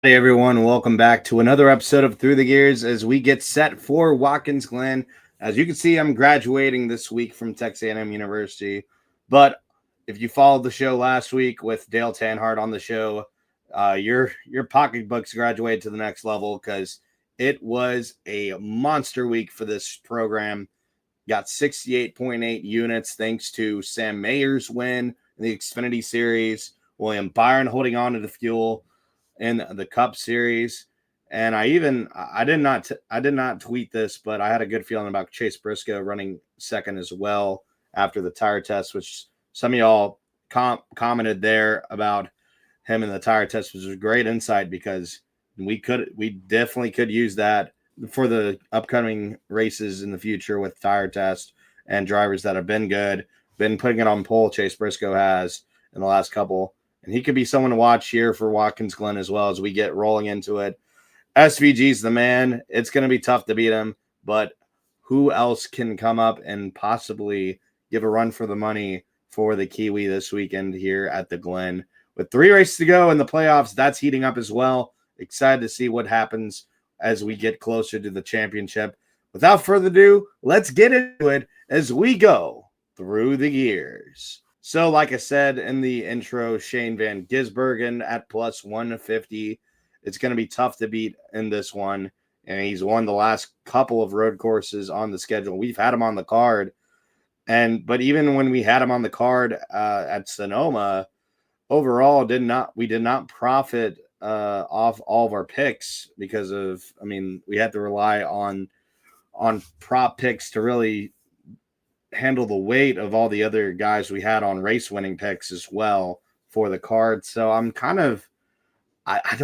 Hey everyone, welcome back to another episode of Through the Gears as we get set for Watkins Glen. As you can see, I'm graduating this week from Texas A&M University, but if you followed the show last week with Dale Tanhart on the show, your pocketbooks graduated to the next level because it was a monster week for this program. Got 68.8 units thanks to Sam Mayer's win in the Xfinity Series, William Byron holding on to the fuel in the Cup Series. And I did not tweet this, but I had a good feeling about Chase Briscoe running second as well after the tire test, which some of y'all commented there about him in the tire test, which was great insight because we definitely could use that for the upcoming races in the future with tire test and drivers that have been good, been putting it on pole. Chase Briscoe has in the last couple. And he could be someone to watch here for Watkins Glen as well as we get rolling into it. SVG's the man. It's going to be tough to beat him, but who else can come up and possibly give a run for the money for the Kiwi this weekend here at the Glen? With 3 races to go in the playoffs, that's heating up as well. Excited to see what happens as we get closer to the championship. Without further ado, let's get into it as we go through the gears. So, like I said in the intro, Shane Van Gisbergen at plus 150. It's going to be tough to beat in this one. And he's won the last couple of road courses on the schedule. We've had him on the card. But even when we had him on the card at Sonoma, overall we did not profit off all of our picks because we had to rely on prop picks to really handle the weight of all the other guys we had on race winning picks as well for the card. So I'm kind of, I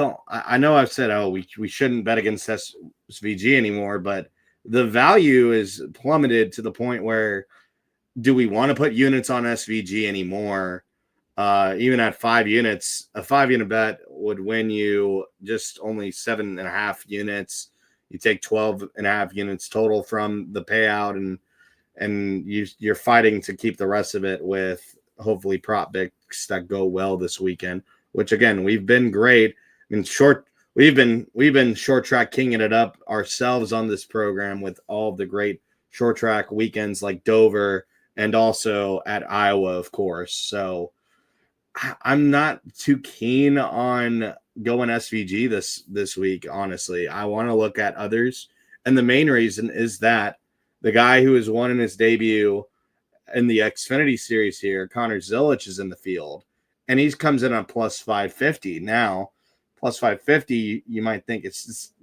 know I've said, we shouldn't bet against SVG anymore, but the value is plummeted to the point where do we want to put units on SVG anymore? Even at 5 units, a 5-unit bet would win you just only 7.5 units. You take 12.5 units total from the payout, and you're fighting to keep the rest of it with hopefully prop picks that go well this weekend, which again, we've been great. We've been short track kinging it up ourselves on this program with all of the great short track weekends like Dover and also at Iowa, of course. So I'm not too keen on going SVG this week, honestly. I want to look at others. And the main reason is that the guy who has won in his debut in the Xfinity Series here, Connor Zilic, is in the field, and he comes in on plus 550. Now, plus 550, you might think it's just,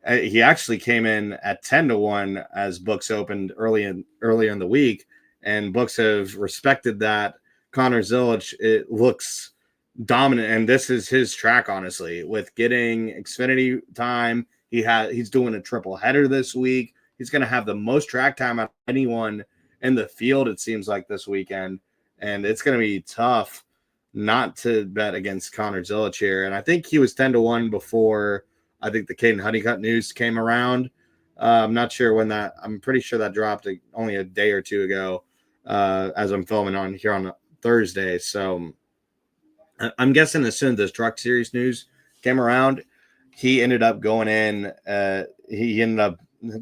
he actually came in at 10-1 as books opened earlier in the week, and books have respected that. Connor Zilic, it looks dominant, and this is his track, honestly, with getting Xfinity time. He's doing a triple header this week. He's going to have the most track time out of anyone in the field, it seems like, this weekend. And it's going to be tough not to bet against Connor Zilic here. And I think he was 10-1 before I think the Caden Honeycutt news came around. I'm not sure when I'm pretty sure that dropped only a day or two ago as I'm filming on here on Thursday. So I'm guessing as soon as this Truck Series news came around, he ended up going in. He ended up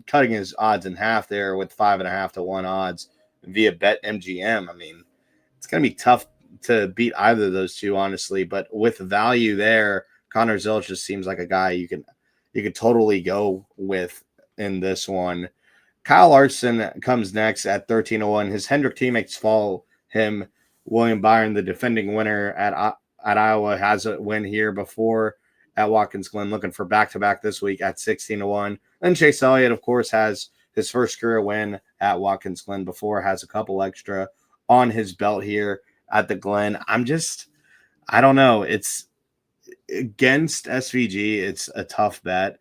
cutting his odds in half there with 5.5-1 odds via BetMGM. I mean, it's going to be tough to beat either of those two, honestly. But with value there, Connor Zilic just seems like a guy you could totally go with in this one. Kyle Larson comes next at 13-1. His Hendrick teammates follow him. William Byron, the defending winner at Iowa, has a win here before at Watkins Glen, looking for back-to-back this week at 16-1. And Chase Elliott, of course, has his first career win at Watkins Glen before, has a couple extra on his belt here at the Glen. I don't know. It's against SVG. It's a tough bet.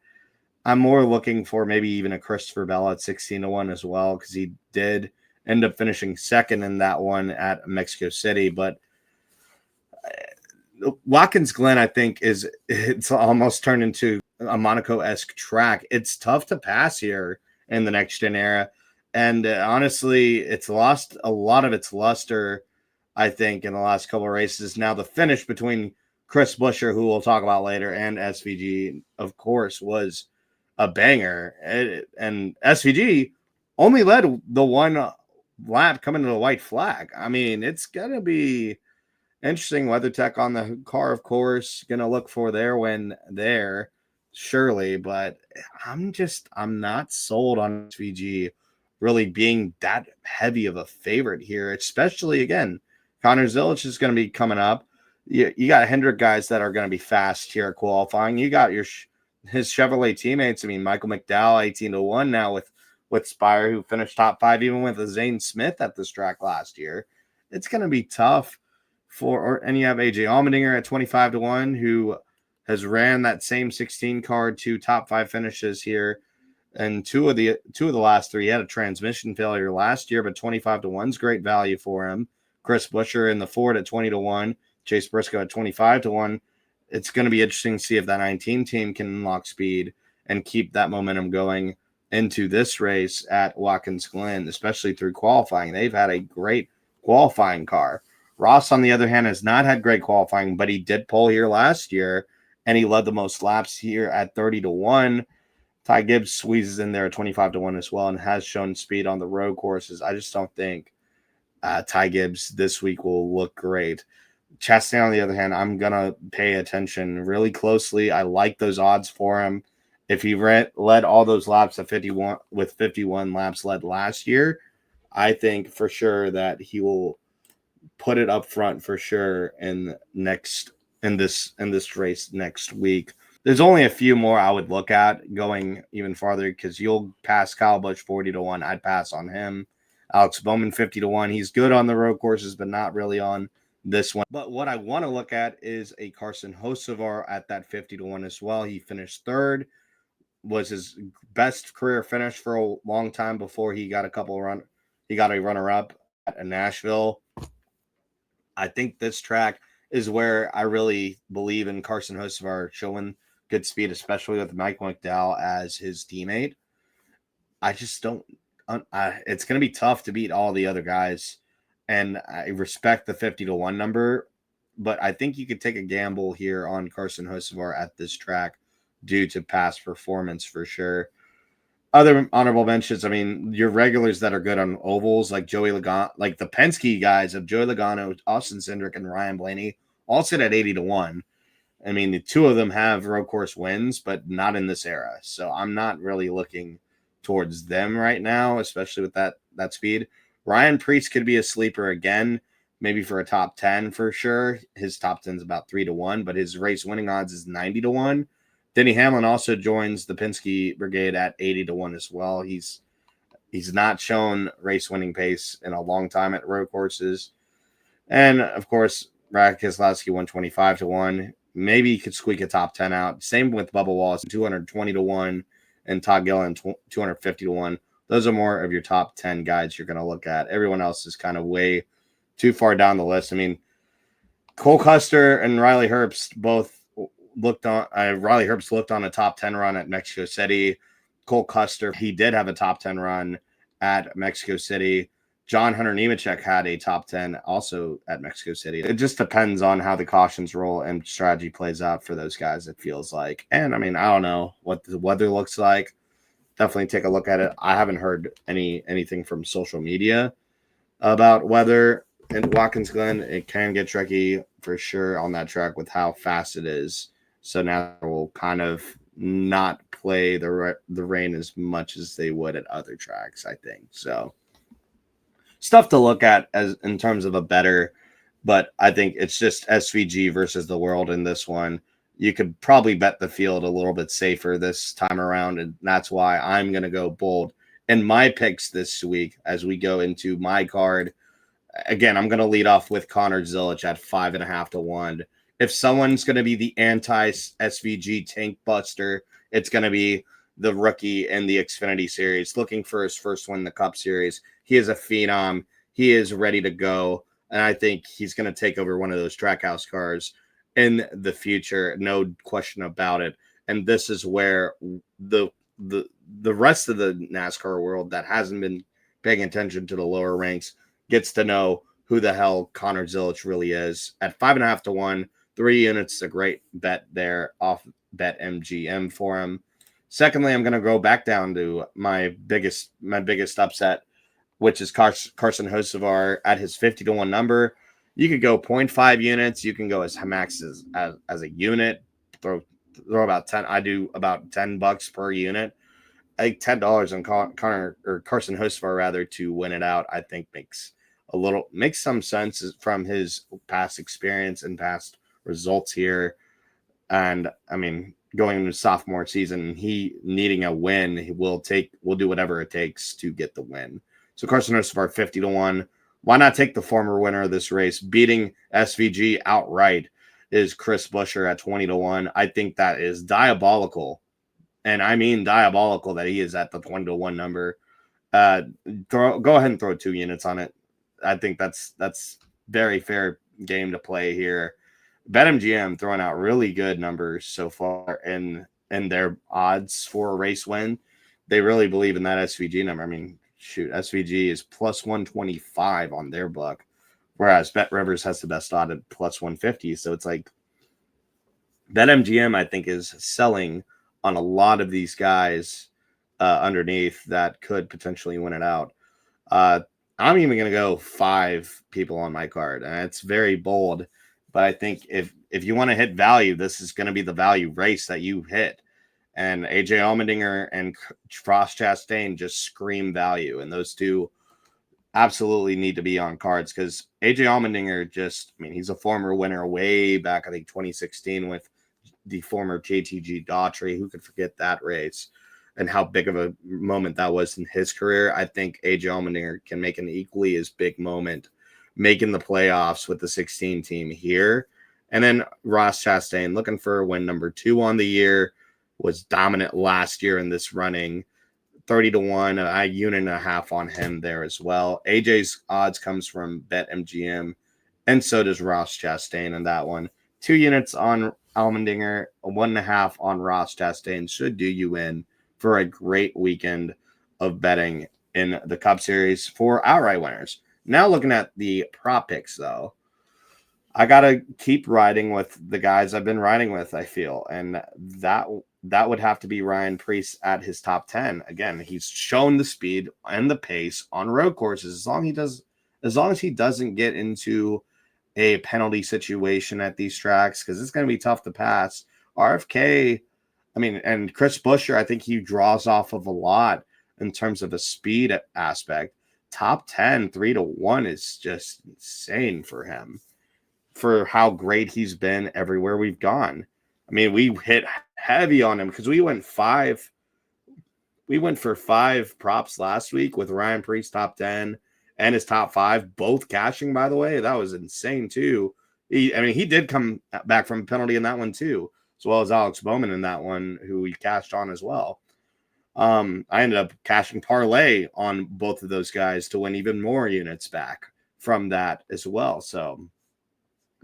I'm more looking for maybe even a Christopher Bell at 16-1 as well, because he did end up finishing second in that one at Mexico City. But Watkins Glen, I think, it's almost turned into a Monaco-esque track. It's tough to pass here in the next gen era. And honestly, it's lost a lot of its luster, I think, in the last couple of races. Now, the finish between Chris Buescher, who we'll talk about later, and SVG, of course, was a banger. And SVG only led the one lap coming to the white flag. I mean, it's going to be interesting. WeatherTech on the car, of course, going to look for their win there, surely. But I'm not sold on SVG really being that heavy of a favorite here, especially, again, Connor Zilic is going to be coming up. You got Hendrick guys that are going to be fast here at qualifying. You got his Chevrolet teammates. I mean, Michael McDowell, 18-1 now with Spire, who finished top 5 even with a Zane Smith at this track last year. It's going to be tough and you have AJ Allmendinger at 25-1, who has ran that same 16 car to top 5 finishes here. And two of the last 3, he had a transmission failure last year, but 25-1 is great value for him. Chris Buescher in the Ford at 20-1, Chase Briscoe at 25-1. It's going to be interesting to see if that 19 team can unlock speed and keep that momentum going into this race at Watkins Glen, especially through qualifying. They've had a great qualifying car. Ross, on the other hand, has not had great qualifying, but he did pole here last year, and he led the most laps here at 30-1. Ty Gibbs squeezes in there at 25-1 as well and has shown speed on the road courses. I just don't think Ty Gibbs this week will look great. Chastain, on the other hand, I'm going to pay attention really closely. I like those odds for him. If he led all those laps at 51 with 51 laps led last year, I think for sure that he will put it up front for sure in this race next week. There's only a few more I would look at going even farther because you'll pass Kyle Busch 40-1. I'd pass on him. Alex Bowman 50-1. He's good on the road courses, but not really on this one. But what I want to look at is a Carson Hocevar at that 50-1 as well. He finished third, was his best career finish for a long time before he got a runner-up at Nashville. I think this track is where I really believe in Carson Hocevar showing good speed, especially with Mike McDowell as his teammate. I just don't. It's going to be tough to beat all the other guys, and I respect the 50-1 number, but I think you could take a gamble here on Carson Hocevar at this track due to past performance for sure. Other honorable mentions, I mean, your regulars that are good on ovals, like Joey Logano, like the Penske guys of Joey Logano, Austin Cindric, and Ryan Blaney, all sit at 80-1. I mean, the two of them have road course wins, but not in this era. So I'm not really looking towards them right now, especially with that speed. Ryan Preece could be a sleeper again, maybe for a top 10 for sure. His top 10 is about 3-1, but his race winning odds is 90-1. Denny Hamlin also joins the Penske brigade at 80-1 as well. He's not shown race winning pace in a long time at road courses. And of course, Brad Keselowski 125-1. Maybe he could squeak a top 10 out. Same with Bubba Wallace 220-1 and Todd Gilliland 250-1. Those are more of your top 10 guys you're going to look at. Everyone else is kind of way too far down the list. I mean, Cole Custer and Riley Herbst both looked on. Riley Herbst looked on a top 10 run at Mexico City. Cole Custer, he did have a top 10 run at Mexico City. John Hunter Nemechek had a top 10 also at Mexico City. It just depends on how the cautions roll and strategy plays out for those guys, it feels like. And I mean, I don't know what the weather looks like. Definitely take a look at it. I haven't heard anything from social media about weather in Watkins Glen. It can get tricky for sure on that track with how fast it is. So now we'll kind of not play the rain as much as they would at other tracks, I think. So stuff to look at as in terms of a better, but I think it's just SVG versus the world in this one. You could probably bet the field a little bit safer this time around, and that's why I'm going to go bold in my picks this week as we go into my card. Again, I'm going to lead off with Connor Zilic at 5.5-1. If someone's going to be the anti-SVG tank buster, it's going to be the rookie in the Xfinity Series, looking for his first win in the Cup Series. He is a phenom. He is ready to go, and I think he's going to take over one of those Trackhouse cars in the future, no question about it. And this is where the rest of the NASCAR world that hasn't been paying attention to the lower ranks gets to know who the hell Connor Zilic really is. At 5.5-1, 3 units is a great bet there off Bet MGM for him. Secondly, I'm going to go back down to my biggest upset, which is Carson Hocevar at his 50-1 number. You could go 0.5 units. You can go as max as a unit. Throw about 10. I do about $10 per unit. I think $10 on Carson Hocevar rather to win it out. I think makes some sense from his past experience and past results here. And I mean, going into sophomore season, he needing a win, will do whatever it takes to get the win. So Carson Hocevar 50-1. Why not take the former winner of this race? Beating SVG outright is Chris Buescher at 20-1. I think that is diabolical. And I mean diabolical that he is at the 20-1 number. Go ahead and throw 2 units on it. I think that's very fair game to play here. BetMGM throwing out really good numbers so far in their odds for a race win. They really believe in that SVG number. I mean, shoot, SVG is plus 125 on their book, whereas Bet Rivers has the best odd at plus 150. So it's like BetMGM, I think, is selling on a lot of these guys underneath that could potentially win it out. I'm even going to go 5 people on my card, and it's very bold. But I think if you want to hit value, this is going to be the value race that you hit. And AJ Allmendinger and Ross Chastain just scream value. And those two absolutely need to be on cards because AJ Allmendinger he's a former winner way back, I think 2016 with the former JTG Daughtry. Who could forget that race and how big of a moment that was in his career? I think AJ Allmendinger can make an equally as big moment making the playoffs with the 16 team here. And then Ross Chastain looking for win number 2 on the year, was dominant last year in this running. 30-1, a unit and a half on him there as well. AJ's odds comes from BetMGM, and so does Ross Chastain in that one. 2 units on Allmendinger, 1.5 on Ross Chastain should do you in for a great weekend of betting in the Cup Series for outright winners. Now looking at the prop picks, though, I got to keep riding with the guys I've been riding with, I feel. And that would have to be Ryan Preece at his top 10. Again, he's shown the speed and the pace on road courses. As long as he doesn't get into a penalty situation at these tracks, because it's going to be tough to pass. RFK, and Chris Buescher, I think he draws off of a lot in terms of a speed aspect. Top 10, 3-1 is just insane for him, for how great he's been everywhere we've gone. We hit heavy on him because we went for 5 props last week with Ryan Preece top 10 and his top 5 both cashing, by the way. That was insane too. He did come back from a penalty in that one too, as well as Alex Bowman in that one, who we cashed on as well. I ended up cashing parlay on both of those guys to win even more units back from that as well. So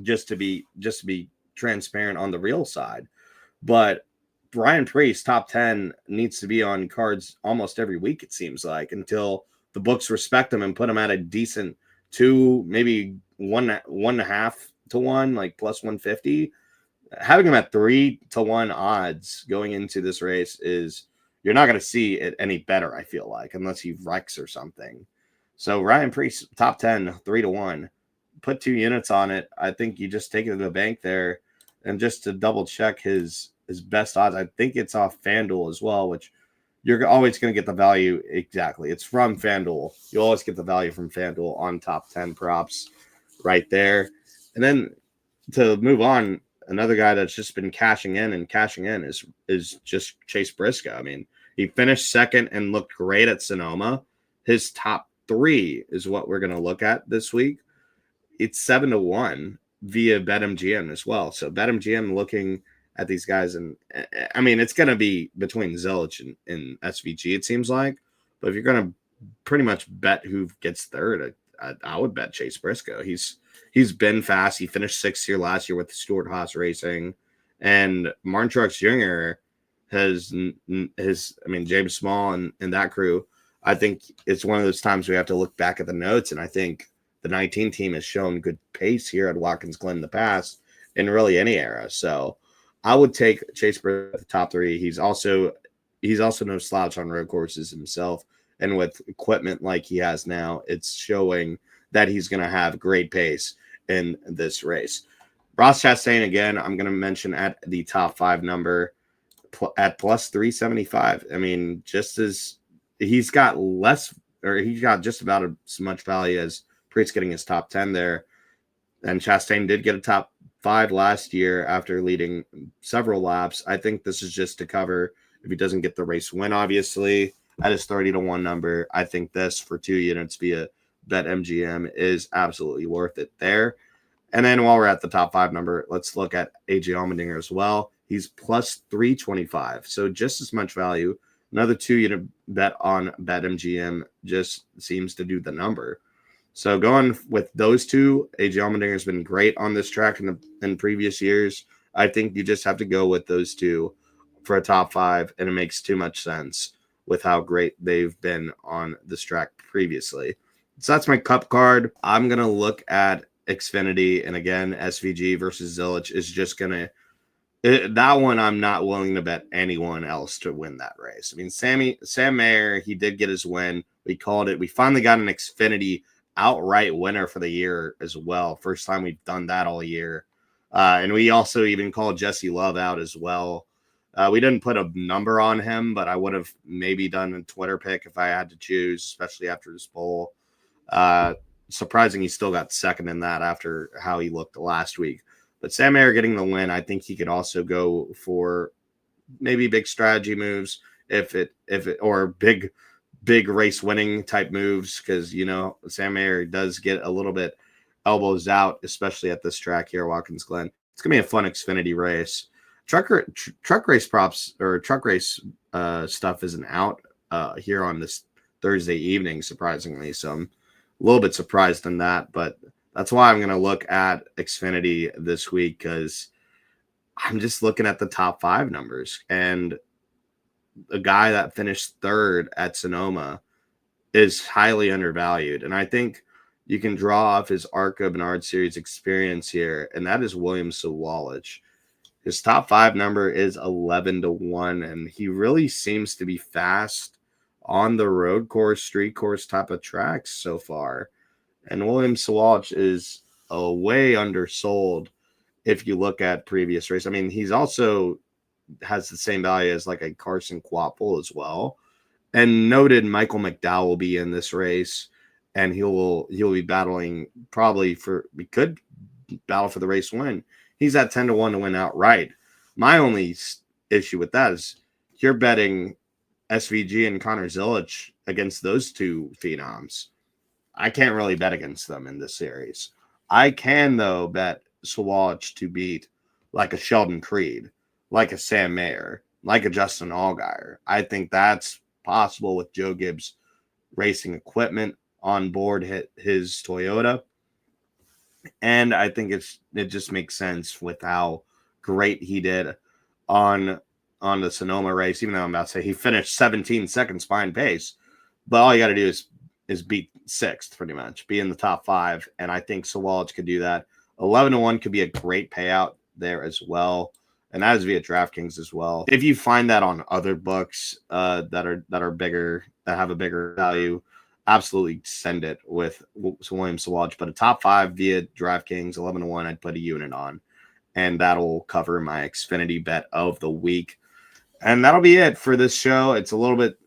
just to be transparent on the real side, but Ryan Preece top 10 needs to be on cards almost every week, it seems like, until the books respect him and put him at a decent 2, maybe 1.5-1, like plus 150. Having him at 3-1 odds going into this race you're not going to see it any better, I feel like, unless he wrecks or something. So Ryan Preece top 10, 3-1. Put 2 units on it. I think you just take it to the bank there. And just to double check his best odds, I think it's off FanDuel as well, which you're always going to get the value. Exactly. It's from FanDuel. You always get the value from FanDuel on top 10 props right there. And then to move on, another guy that's just been cashing in is just Chase Briscoe. He finished second and looked great at Sonoma. His top 3 is what we're going to look at this week. It's 7-1 via BetMGM as well. So BetMGM looking at these guys, and it's going to be between Zelich and SVG, it seems like. But if you're going to pretty much bet who gets third, I would bet Chase Briscoe. He's been fast. He finished 6th here last year with Stuart Haas Racing, and Martin Truex Jr. has James Small and that crew. I think it's one of those times we have to look back at the notes, and I think the 19 team has shown good pace here at Watkins Glen in the past, in really any era. So I would take Chase Briscoe at the top 3. He's also no slouch on road courses himself, and with equipment like he has now, it's showing that he's going to have great pace in this race. Ross Chastain, again, I'm going to mention at the top 5 number at plus 375. I mean, just as he's got less, or he's got just about as much value as Priest getting his top 10 there. And Chastain did get a top 5 last year after leading several laps. I think this is just to cover if he doesn't get the race win, obviously, at his 30-1 number. I think this for 2 units via BetMGM is absolutely worth it there. And then while we're at the top 5 number, let's look at AJ Allmendinger as well. He's plus 325, so just as much value. Another 2 unit bet on BetMGM just seems to do the number. So going with those two, AJ Allmendinger has been great on this track in previous years. I think you just have to go with those two for a top 5, and it makes too much sense with how great they've been on this track previously. So that's my cup card. I'm going to look at Xfinity, and again, SVG versus Zilich is just going to that one. I'm not willing to bet anyone else to win that race. I mean, Sam Mayer, he did get his win. We called it. We finally got an Xfinity outright winner for the year as well. First time we've done that all year. And we also even called Jesse Love out as well. We didn't put a number on him, but I would have maybe done a Twitter pick if I had to choose, especially after this poll. Surprising he still got second in that after how he looked last week. But Sam Mayer getting the win, I think he could also go for maybe big strategy moves or big race winning type moves, because Sam Mayer does get a little bit elbows out, especially at this track here, Watkins Glen. It's gonna be a fun Xfinity race. Truck race props or truck race stuff isn't out here on this Thursday evening, surprisingly. So I'm a little bit surprised in that, but that's why I'm gonna look at Xfinity this week, because I'm just looking at the top 5 numbers, and a guy that finished 3rd at Sonoma is highly undervalued. And I think you can draw off his ARCA Bernard Series experience here, and that is William Sawalich. His top 5 number is 11-1, and he really seems to be fast on the road course, street course type of tracks so far. And William Sawalich is way undersold if you look at previous races. I mean, he's also has the same value as like a Carson Kvapil as well. And noted Michael McDowell will be in this race, and he'll be battling he could battle for the race win. He's at 10-1 to win outright. My only issue with that is you're betting SVG and Connor Zilich against those two phenoms. I can't really bet against them in this series. I can, though, bet Sawalich to beat like a Sheldon Creed, like a Sam Mayer, like a Justin Allgaier. I think that's possible with Joe Gibbs racing equipment on board his Toyota. And I think it just makes sense with how great he did on the Sonoma race, even though I'm about to say he finished 17 seconds behind pace. But all you got to do is beat 6th, pretty much, be in the top 5. And I think Sawalich could do that. 11-1 could be a great payout there as well. And that is via DraftKings as well. If you find that on other books that are bigger, that have a bigger value, absolutely send it with William Sawalich. But a top 5 via DraftKings, 11-1, I'd put a unit on. And that'll cover my Xfinity bet of the week. And that'll be it for this show. It's a little bit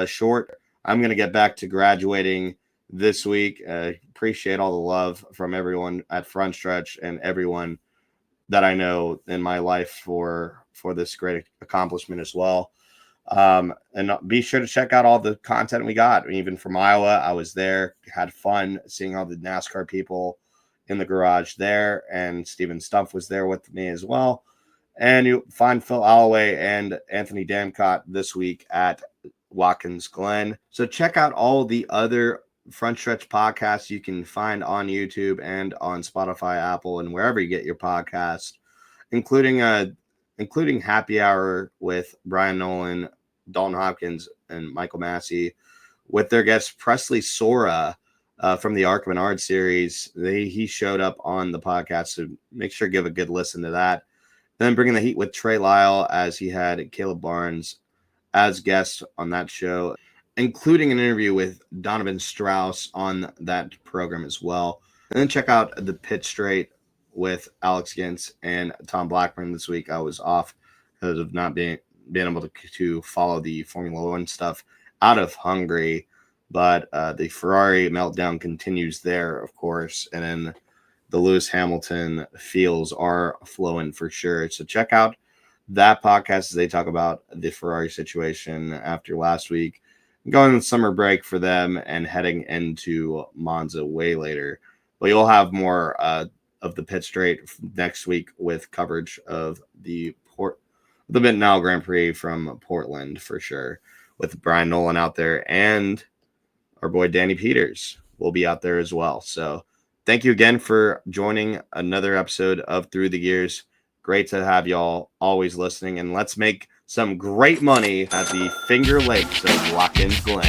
short. I'm going to get back to graduating this week. Appreciate all the love from everyone at Frontstretch and everyone that I know in my life for this great accomplishment as well. And be sure to check out all the content we got. Even from Iowa, I was there, had fun seeing all the NASCAR people in the garage there, and Steven Stumpf was there with me as well. And you find Phil Alloway and Anthony Damcott this week at Watkins Glen. So check out all the other Frontstretch podcasts you can find on YouTube and on Spotify, Apple, and wherever you get your podcast, including Happy Hour with Brian Nolan, Dalton Hopkins, and Michael Massey, with their guest Presley Sora from the Arc Menard series. He showed up on the podcast, so make sure to give a good listen to that. Then bringing the heat with Trey Lyle, as he had Caleb Barnes as guests on that show, including an interview with Donovan Strauss on that program as well. And then check out the Pit Straight with Alex Gintz and Tom Blackburn this week. I was off because of not being able to follow the Formula One stuff out of Hungary. But the Ferrari meltdown continues there, of course. And then the Lewis Hamilton feels are flowing for sure. So check out that podcast as they talk about the Ferrari situation after last week, going on summer break for them and heading into Monza way later. But you'll have more of the Pit Straight next week with coverage of the Mid-Nile Grand Prix from Portland for sure, with Brian Nolan out there, and our boy Danny Peters will be out there as well. So thank you again for joining another episode of Through the Gears. Great to have y'all always listening, and let's make some great money at the Finger Lakes of Watkins Glen.